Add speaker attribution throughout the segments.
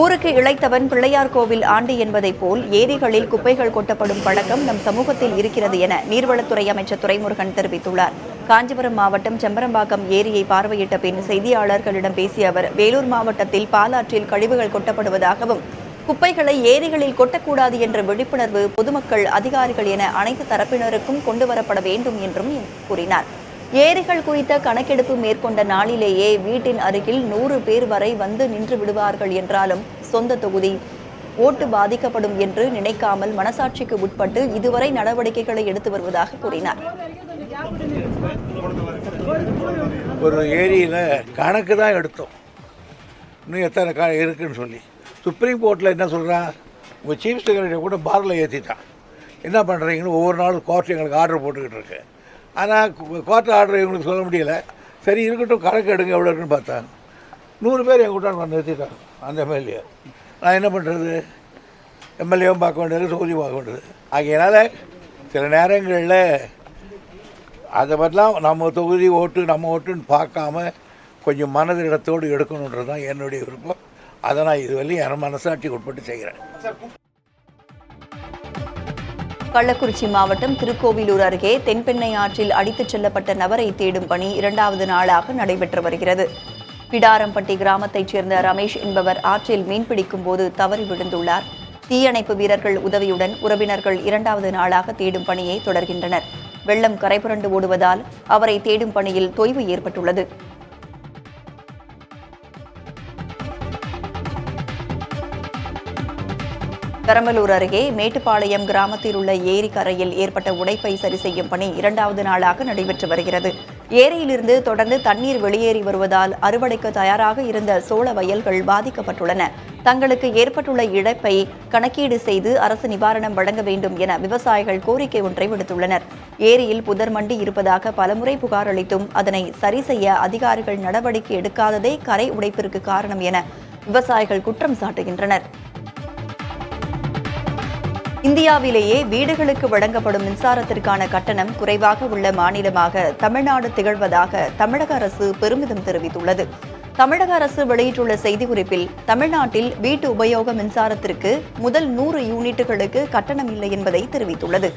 Speaker 1: ஊருக்கு இளைத்தவன் பிள்ளையார் கோவில் ஆண்டி என்பதைப் போல் ஏரிகளில் குப்பைகள் கொட்டப்படும் பழக்கம் நம் சமூகத்தில் இருக்கிறது என நீர்வளத்துறை அமைச்சர் துரைமுருகன் தெரிவித்துள்ளார். காஞ்சிபுரம் மாவட்டம் செம்பரம்பாக்கம் ஏரியை பார்வையிட்ட பின் செய்தியாளர்களிடம் பேசிய அவர், வேலூர் மாவட்டத்தில் பாலாற்றில் கழிவுகள் கொட்டப்படுவதாகவும் குப்பைகளை ஏரிகளில் கொட்டக்கூடாது என்ற விழிப்புணர்வு பொதுமக்கள், அதிகாரிகள் என அனைத்து தரப்பினருக்கும் கொண்டுவரப்பட வேண்டும் என்றும் கூறினார். ஏரிகள் குறித்த கணக்கெடுப்பு மேற்கொண்ட நாளிலேயே வீட்டின் அருகில் 100 பேர் வரை வந்து நின்று விடுவார்கள் என்றாலும் சொந்த தொகுதி ஓட்டு பாதிக்கப்படும் என்று நினைக்காமல் மனசாட்சிக்கு உட்பட்டு இதுவரை நடவடிக்கைகளை எடுத்து வருவதாக கூறினார்.
Speaker 2: ஒரு ஏரியில கணக்கு தான் எடுத்தோம், இன்னும் எத்தனை இருக்குன்னு சொல்லி. சுப்ரீம் கோர்ட்டில் என்ன சொல்கிறான், உங்கள் சீஃப் செக்ரட்டரி கூட பாரில் ஏற்றிட்டான். என்ன பண்ணுறீங்கன்னு ஒவ்வொரு நாளும் கோர்ட் எங்களுக்கு ஆர்டர் போட்டுக்கிட்டு இருக்கு. ஆனால் கோர்ட் ஆர்டர் இவங்களுக்கு சொல்ல முடியலை. சரி இருக்கட்டும், கணக்கு எடுங்க எவ்வளோ இருக்குன்னு பார்த்தாங்க. 100 பேர் என் கூட்டான் வந்து நிறுத்திட்டாங்க அந்த எம்எல்ஏ. நான் என்ன பண்ணுறது, எம்எல்ஏவும் பார்க்க வேண்டியது, தொகுதியும் பார்க்க வேண்டியது. ஆகையினால சில நேரங்களில் அதை பற்றிலாம் நம்ம தொகுதி ஓட்டு நம்ம ஓட்டுன்னு பார்க்காம கொஞ்சம் மனதிடத்தோடு எடுக்கணுன்றது தான் என்னுடைய விருப்பம். அதை நான் இதுவரையும் என் மனசாட்சிக்கு உட்பட்டு செய்கிறேன்.
Speaker 1: கள்ளக்குறிச்சி மாவட்டம் திருக்கோவிலூர் அருகே தென்பெண்ணை ஆற்றில் அடித்துச் செல்லப்பட்ட நபரை தேடும் பணி 2வது நாளாக நடைபெற்று வருகிறது. பிடாரம்பட்டி கிராமத்தைச் சேர்ந்த ரமேஷ் என்பவர் ஆற்றில் மீன்பிடிக்கும் போது தவறி விழுந்துள்ளார். தீயணைப்பு வீரர்கள் உதவியுடன் உறவினர்கள் 2வது நாளாக தேடும் பணியை தொடர்கின்றனர். வெள்ளம் கரைபுரண்டு ஓடுவதால் அவரை தேடும் பணியில் தொய்வு ஏற்பட்டுள்ளது. பெரம்பலூர் அருகே மேட்டுப்பாளையம் கிராமத்தில் உள்ள ஏரி கரையில் ஏற்பட்ட உடைப்பை சரி செய்யும் பணி 2வது நாளாக நடைபெற்று வருகிறது. ஏரியிலிருந்து தொடர்ந்து தண்ணீர் வெளியேறி வருவதால் அறுவடைக்கு தயாராக இருந்த சோள வயல்கள் பாதிக்கப்பட்டுள்ளன. தங்களுக்கு ஏற்பட்டுள்ள இழப்பை கணக்கீடு செய்து அரசு நிவாரணம் வழங்க வேண்டும் என விவசாயிகள் கோரிக்கை ஒன்றை விடுத்துள்ளனர். ஏரியில் புதர் மண்டி இருப்பதாக பலமுறை புகார் அளித்தும் அதனை சரி செய்ய அதிகாரிகள் நடவடிக்கை எடுக்காததே கரை உடைப்பிற்கு காரணம் என விவசாயிகள் குற்றம் சாட்டுகின்றனர். இந்தியாவிலேயே வீடுகளுக்கு வழங்கப்படும் மின்சாரத்திற்கான கட்டணம் குறைவாக உள்ள மாநிலமாக தமிழ்நாடு திகழ்வதாக தமிழக அரசு பெருமிதம் தெரிவித்துள்ளது. தமிழக அரசு வெளியிட்டுள்ள செய்திக்குறிப்பில், தமிழ்நாட்டில் வீட்டு உபயோக மின்சாரத்திற்கு முதல் 100 யூனிட்டுகளுக்கு கட்டணம் இல்லை என்பதை தெரிவித்துள்ளது.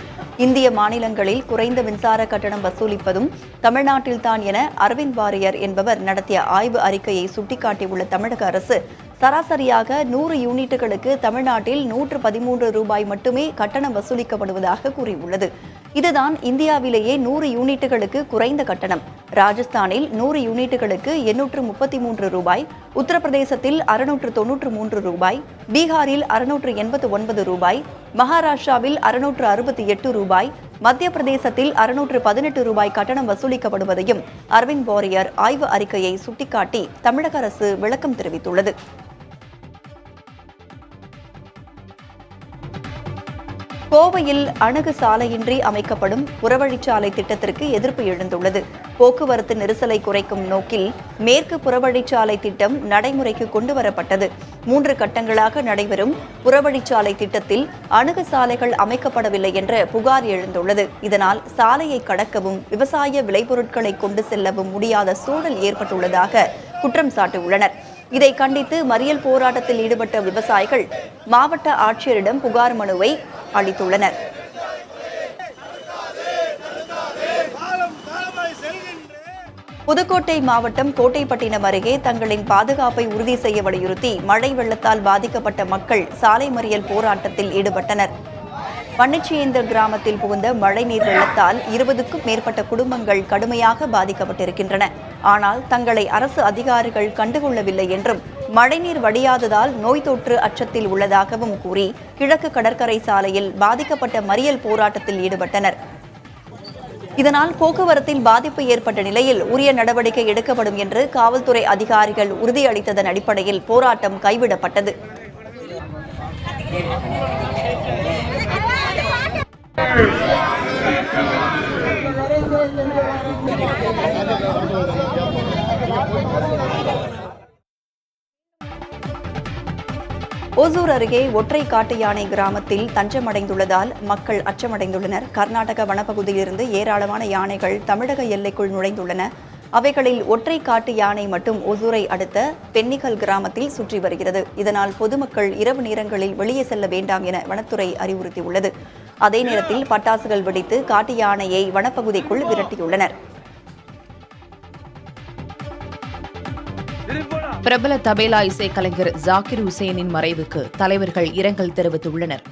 Speaker 1: இந்திய மாநிலங்களில் குறைந்த மின்சார கட்டணம் வசூலிப்பதும் தமிழ்நாட்டில்தான் என அரவிந்த் வாரியர் என்பவர் நடத்திய ஆய்வு அறிக்கையை சுட்டிக்காட்டியுள்ள தமிழக அரசு, சராசரியாக 100 யூனிட்டுகளுக்கு தமிழ்நாட்டில் 113 ரூபாய் மட்டுமே கட்டணம் வசூலிக்கப்படுவதாக கூறியுள்ளது. இதுதான் இந்தியாவிலேயே 100 யூனிட்டுகளுக்கு குறைந்த கட்டணம். ராஜஸ்தானில் 100 யூனிட்டுகளுக்கு 833 ரூபாய், உத்தரப்பிரதேசத்தில் 693 ரூபாய், பீகாரில் 689 ரூபாய், மகாராஷ்டிராவில் 668 ரூபாய், மத்திய பிரதேசத்தில் 618 ரூபாய் கட்டணம் வசூலிக்கப்படுவதையும் அரவிந்த் வாரியர் ஆய்வு அறிக்கையை சுட்டிக்காட்டி தமிழக அரசு விளக்கம் தெரிவித்துள்ளது. கோவையில் அணுகு சாலையின்றி அமைக்கப்படும் புறவழிச்சாலை திட்டத்திற்கு எதிர்ப்பு எழுந்துள்ளது. போக்குவரத்து நெரிசலை குறைக்கும் நோக்கில் மேற்கு புறவழிச்சாலை திட்டம் நடைமுறைக்கு கொண்டுவரப்பட்டது. 3 கட்டங்களாக நடைபெறும் புறவழிச்சாலை திட்டத்தில் அணுகு சாலைகள் அமைக்கப்படவில்லை என்ற புகார் எழுந்துள்ளது. இதனால் சாலையை கடக்கவும் விவசாய விளைபொருட்களை கொண்டு செல்லவும் முடியாத சூழல் ஏற்பட்டுள்ளதாக குற்றம் சாட்டியுள்ளனர். இதை கண்டித்து மறியல் போராட்டத்தில் ஈடுபட்ட விவசாயிகள் மாவட்ட ஆட்சியரிடம் புகார் மனுவை அளித்துள்ளனர். புதுக்கோட்டை மாவட்டம் கோட்டைப்பட்டினம் அருகே தங்களின் பாதுகாப்பை உறுதி செய்ய வலியுறுத்தி மழை வெள்ளத்தால் பாதிக்கப்பட்ட மக்கள் சாலை மறியல் போராட்டத்தில் ஈடுபட்டனர். வன்னிச்சியேந்தர் கிராமத்தில் புகுந்த மழைநீர் வெள்ளத்தால் 20க்கும் மேற்பட்ட குடும்பங்கள் கடுமையாக பாதிக்கப்பட்டிருக்கின்றன. ஆனால் தங்களை அரசு அதிகாரிகள் கண்டுகொள்ளவில்லை என்றும், மழைநீர் வடியாததால் நோய் தொற்று அச்சத்தில் உள்ளதாகவும் கூறி கிழக்கு கடற்கரை சாலையில் பாதிக்கப்பட்ட மறியல் போராட்டத்தில் ஈடுபட்டனர். இதனால் போக்குவரத்தில் பாதிப்பு ஏற்பட்ட நிலையில் உரிய நடவடிக்கை எடுக்கப்படும் என்று காவல்துறை அதிகாரிகள் உறுதியளித்ததன் அடிப்படையில் போராட்டம் கைவிடப்பட்டது. ஓசூர் அருகே ஒற்றை காட்டு யானை கிராமத்தில் தஞ்சமடைந்துள்ளதால் மக்கள் அச்சமடைந்துள்ளனர். கர்நாடக வனப்பகுதியிலிருந்து ஏராளமான யானைகள் தமிழக எல்லைக்குள் நுழைந்துள்ளன. அவைகளில் ஒற்றை காட்டு யானை மட்டும் ஒசூரை அடுத்த பென்னிகல் கிராமத்தில் சுற்றி வருகிறது. இதனால் பொதுமக்கள் இரவு நேரங்களில் வெளியே செல்ல வேண்டாம் என வனத்துறை அறிவுறுத்தியுள்ளது. அதே நேரத்தில் பட்டாசுகள் வெடித்து காட்டு யானையை வனப்பகுதிக்குள் விரட்டியுள்ளனர்.
Speaker 3: பிரபல தபேலா இசைக்கலைஞர் ஜாகிர் உசேனின் மறைவுக்கு தலைவர்கள் இரங்கல் தெரிவித்துள்ளனர்.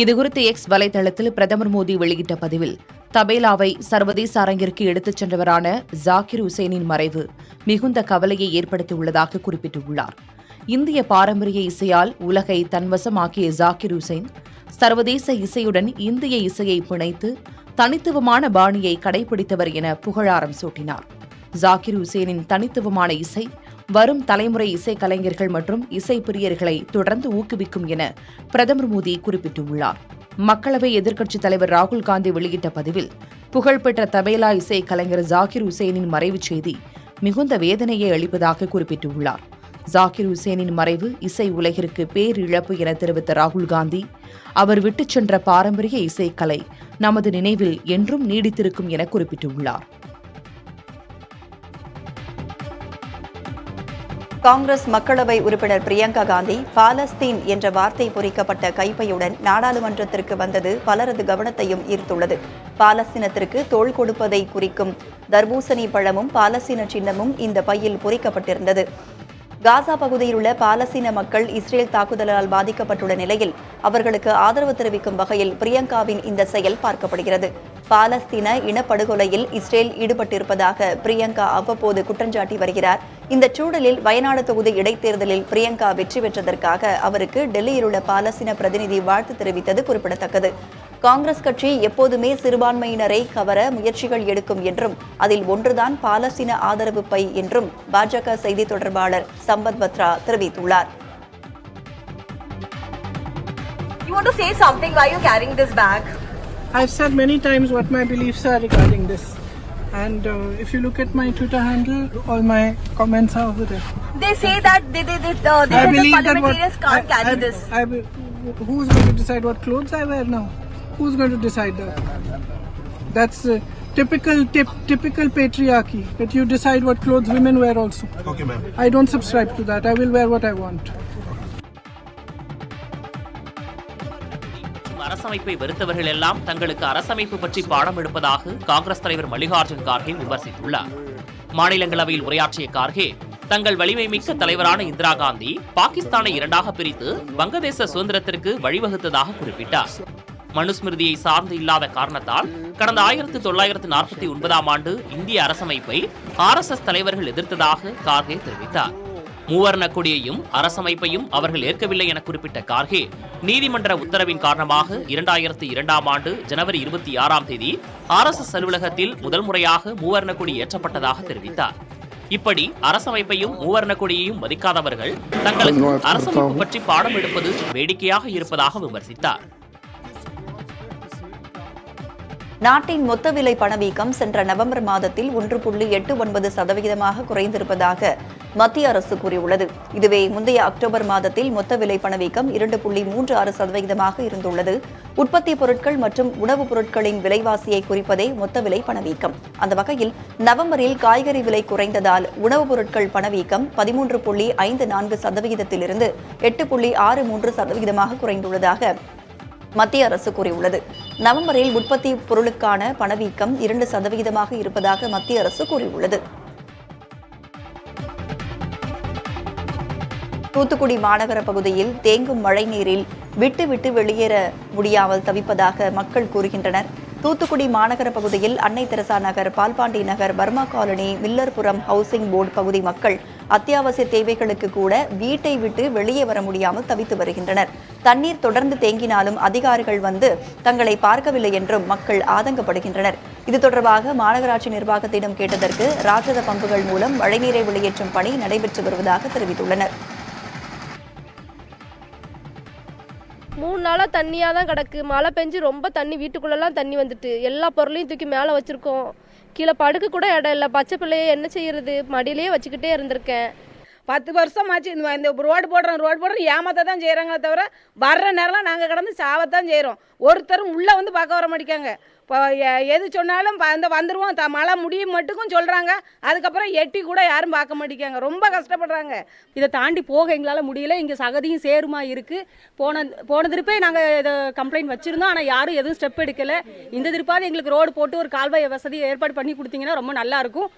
Speaker 3: இதுகுறித்து எக்ஸ் வலைதளத்தில் பிரதமர் மோடி வெளியிட்ட பதிவில், தபேலாவை சர்வதேச அரங்கிற்கு எடுத்துச் சென்றவரான ஜாகிர் உசேனின் மறைவு மிகுந்த கவலையை ஏற்படுத்தியுள்ளதாக குறிப்பிட்டுள்ளார். இந்திய பாரம்பரிய இசையால் உலகை தன்வசமாக்கிய ஜாகிர் உசேன் சர்வதேச இசையுடன் இந்திய இசையை பிணைத்து தனித்துவமான பாணியை கடைபிடித்தவர் என புகழாரம் சூட்டினார். ஜாகிர் உசேனின் தனித்துவமான இசை வரும் தலைமுறை இசைக்கலைஞர்கள் மற்றும் இசை பிரியர்களை தொடர்ந்து ஊக்குவிக்கும் என பிரதமர் மோடி குறிப்பிட்டுள்ளார். மக்களவை எதிர்க்கட்சித் தலைவர் ராகுல் காந்தி வெளியிட்ட பதிவில், புகழ்பெற்ற தபேலா இசை கலைஞர் ஜாகிர் உசேனின் மறைவுச் செய்தி மிகுந்த வேதனையை அளிப்பதாக குறிப்பிட்டுள்ளார். ஜாகிர் உசேனின் மறைவு இசை உலகிற்கு பேரிழப்பு என தெரிவித்த ராகுல் காந்தி, அவர் விட்டுச் சென்ற பாரம்பரிய இசைக்கலை நமது நினைவில் என்றும் நீடித்திருக்கும் என குறிப்பிட்டுள்ளார்.
Speaker 1: காங்கிரஸ் மக்களவை உறுப்பினர் பிரியங்கா காந்தி பாலஸ்தீன் என்ற வார்த்தை பொறிக்கப்பட்ட கைப்பையுடன் நாடாளுமன்றத்திற்கு வந்தது பலரது கவனத்தையும் ஈர்த்துள்ளது. பாலஸ்தீனத்திற்கு தோள் கொடுப்பதை குறிக்கும் தர்பூசணி பழமும் பாலஸ்தீன சின்னமும் இந்த பையில் பொறிக்கப்பட்டிருந்தது. காசா பகுதியில் உள்ள பாலஸ்தீன மக்கள் இஸ்ரேல் தாக்குதலால் பாதிக்கப்பட்டுள்ள நிலையில் அவர்களுக்கு ஆதரவு தெரிவிக்கும் வகையில் பிரியங்காவின் இந்த செயல் பார்க்கப்படுகிறது. பாலஸ்தீன இனப்படுகொலையில் இஸ்ரேல் ஈடுபட்டிருப்பதாக பிரியங்கா அவ்வப்போது குற்றஞ்சாட்டி வருகிறார். இந்த சூழலில் வயநாடு தொகுதி இடைத்தேர்தலில் பிரியங்கா வெற்றி பெற்றதற்காக அவருக்கு டெல்லியில் உள்ள பாலஸ்தீன பிரதிநிதி வாழ்த்து தெரிவித்தது குறிப்பிடத்தக்கது. காங்கிரஸ் கட்சி எப்போதுமே சிறுபான்மையினரை கவர முயற்சிகள் எடுக்கும் என்றும் அதில் ஒன்றுதான் பாலஸ்தீன ஆதரவு பை என்றும் பாஜக செய்தி தொடர்பாளர் சம்பத் பத்ரா தெரிவித்துள்ளார்.
Speaker 4: You want to say something? Why are you carrying this bag?
Speaker 5: I've said many times what my beliefs are regarding this. And if you look at my Twitter handle, all my comments are over there.
Speaker 4: They say that they parliamentarians can't carry this.
Speaker 5: Who's going to decide what clothes I wear now? Who's going to decide that? That's typical patriarchy, that you decide what clothes women wear also.
Speaker 6: Okay, ma'am.
Speaker 5: I don't subscribe to that. I will wear what I want.
Speaker 7: அரசமைப்பை வெறுத்தவர்கள் எல்லாம் தங்களுக்கு அரசமைப்பு பற்றி பாடம் எடுப்பதாக காங்கிரஸ் தலைவர் மல்லிகார்ஜுன் கார்கே விமர்சித்துள்ளார். மாநிலங்களவையில் உரையாற்றிய கார்கே, தங்கள் வலிமை மிக்க தலைவரான இந்திரா காந்தி பாகிஸ்தானை இரண்டாக பிரித்து வங்கதேச சுதந்திரத்திற்கு வழிவகுத்ததாக குறிப்பிட்டார். மனுஸ்மிருதியை சார்ந்து இல்லாத காரணத்தால் கடந்த 1949ஆம் ஆண்டு இந்திய அரசமைப்பை RSS தலைவர்கள் எதிர்த்ததாக கார்கே தெரிவித்தார். மூவர்ண கொடியையும் அரசமைப்பையும் அவர்கள் ஏற்கவில்லை என குறிப்பிட்ட கார்கே, நீதிமன்ற உத்தரவின் காரணமாக 2002ஆம் ஆண்டு ஜனவரி 26ஆம் தேதி RSS அலுவலகத்தில் முதல் முறையாக மூவர்ண கொடி ஏற்றப்பட்டதாக தெரிவித்தார். இப்படி அரசமைப்பையும் மூவர்ண கொடியையும் மதிக்காதவர்கள் தங்களுக்கு அரசமைப்பு பற்றி பாடம் எடுப்பது வேடிக்கையாக இருப்பதாக விமர்சித்தார்.
Speaker 1: நாட்டின் மொத்த விலை பணவீக்கம் சென்ற நவம்பர் மாதத்தில் 1.89% குறைந்திருப்பதாக மத்திய அரசு கூறியுள்ளது. இதுவே முந்தைய அக்டோபர் மாதத்தில் மொத்த விலை பணவீக்கம் 2.36% இருந்துள்ளது. உற்பத்தி பொருட்கள் மற்றும் உணவுப் பொருட்களின் விலைவாசியை குறிப்பதே மொத்த விலை பணவீக்கம். அந்த வகையில் நவம்பரில் காய்கறி விலை குறைந்ததால் உணவுப் பொருட்கள் பணவீக்கம் 13.54%இலிருந்து 8.63% குறைந்துள்ளதாக மத்திய அரசு கூறியுள்ளது. நவம்பரில் உற்பத்தி பொருளுக்கான பணவீக்கம் 2% இருப்பதாக மத்திய அரசு கூறியுள்ளது. தூத்துக்குடி மாநகர பகுதியில் தேங்கும் மழைநீரில் விட்டு வெளியேற முடியாமல் தவிப்பதாக மக்கள் கூறுகின்றனர். தூத்துக்குடி மாநகர பகுதியில் அன்னை Teresa Nagar, Palpandi Nagar, Burma colony, Millerpuram housing board பகுதி மக்கள் அத்தியாவசிய தேவைகளுக்கு கூட வீட்டை விட்டு வெளியே வர முடியாமல் தவித்து வருகின்றனர். தண்ணீர் தொடர்ந்து தேங்கினாலும் அதிகாரிகள் வந்து தங்களை பார்க்கவில்லை என்றும் மக்கள் ஆதங்கப்படுகின்றனர். இது தொடர்பாக மாநகராட்சி நிர்வாகத்திடம் கேட்டதற்கு ராட்சத பம்புகள் மூலம் மழைநீரை வெளியேற்றும் பணி நடைபெற்று வருவதாக தெரிவித்துள்ளனர்.
Speaker 8: 3 நாளாக தண்ணியாக தான் கிடக்கு. மழை பெஞ்சு ரொம்ப தண்ணி, வீட்டுக்குள்ளெல்லாம் தண்ணி வந்துட்டு எல்லா பொருளையும் தூக்கி மேலே வச்சுருக்கோம். கீழே படுக்க கூட இடம் இல்லை. பச்சை பிள்ளையை என்ன செய்யறது, மடியிலேயே வச்சுக்கிட்டே இருந்திருக்கேன்.
Speaker 9: 10 வருஷமாச்சு இந்த ரோடு போடுறோம் ஏமாத்த தான் செய்கிறாங்களே தவிர வர்ற நேரம்லாம் நாங்கள் கிடந்து சாவத்தான் செய்கிறோம். ஒருத்தரும் உள்ளே வந்து பார்க்க வர மாட்டேங்காங்க. இப்போ எது சொன்னாலும் வந்துடுவோம் மழை முடியும் மட்டுக்கும் சொல்கிறாங்க. அதுக்கப்புறம் எட்டி கூட யாரும் பார்க்க மாட்டேங்காங்க. ரொம்ப கஷ்டப்படுறாங்க.
Speaker 6: இதை தாண்டி போக எங்களால் முடியல. இங்கே சகதியும் சேருமா இருக்குது. போன திருப்பே நாங்கள் இதை கம்ப்ளைண்ட் வச்சுருந்தோம். ஆனால் யாரும் எதுவும் ஸ்டெப் எடுக்கலை. இந்த திருப்பாவது எங்களுக்கு ரோடு போட்டு ஒரு கால்வாய் வசதி ஏற்பாடு பண்ணி கொடுத்தீங்கன்னா ரொம்ப நல்லாயிருக்கும்.